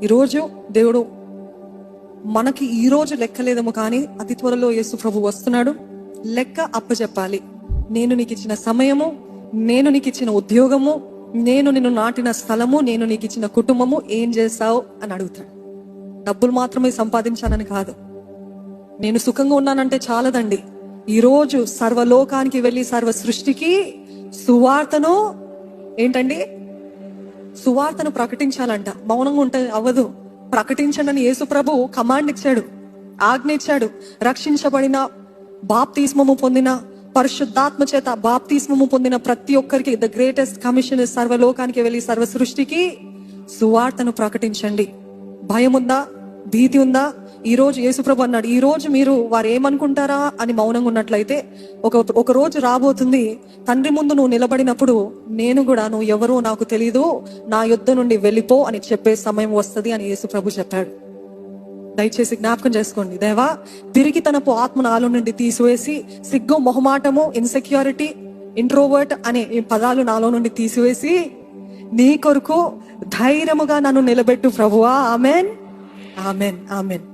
ఈరోజు దేవుడు మనకి ఈరోజు లెక్క లేదేమో, కానీ అతి త్వరలో యేసు ప్రభు వస్తున్నాడు. లెక్క అప్పచెప్పాలి. నేను నీకు ఇచ్చిన సమయము, నేను నీకు ఇచ్చిన ఉద్యోగము, నేను నిన్ను నాటిన స్థలము, నేను నీకు ఇచ్చిన కుటుంబము ఏం చేస్తావు అని అడుగుతాడు. డబ్బులు మాత్రమే సంపాదించానని కాదు. నేను సుఖంగా ఉన్నానంటే చాలదండి. ఈరోజు సర్వలోకానికి వెళ్ళి సర్వ సృష్టికి సువార్తను సువార్తను ప్రకటించాలంట. మౌనంగా ఉంటే అవ్వదు. ప్రకటించండి అని యేసు ప్రభు కమాండ్ ఇచ్చాడు, ఆజ్ఞ ఇచ్చాడు. రక్షించబడిన, బాప్తిస్మము పొందిన, పరిశుద్ధాత్మ చేత బాప్తిస్మము పొందిన ప్రతి ఒక్కరికి ద గ్రేటెస్ట్ కమిషన్ సర్వలోకానికి వెళ్ళి సర్వ సృష్టికి సువార్తను ప్రకటించండి. భయం ఉందా? భీతి ఉందా? ఈ రోజు యేసుప్రభు అన్నాడు, ఈ రోజు మీరు వారు ఏమనుకుంటారా అని మౌనంగా ఉన్నట్లయితే ఒక రోజు రాబోతుంది, తండ్రి ముందు నువ్వు నిలబడినప్పుడు నేను కూడా నువ్వు ఎవరో నాకు తెలీదు, నా యుద్ధ నుండి వెళ్ళిపో అని చెప్పే సమయం వస్తుంది అని యేసుప్రభు చెప్పాడు. దయచేసి జ్ఞాపకం చేసుకోండి. దేవా, తిరిగి తనపు ఆత్మ నాలో నుండి తీసివేసి సిగ్గు, మొహమాటము, ఇన్సెక్యూరిటీ, ఇంట్రోవర్ట్ అనే ఈ పదాలు నాలో నుండి తీసివేసి నీ కొరకు ధైర్యముగా నన్ను నిలబెట్టు ప్రభువా. Amen, amen, amen.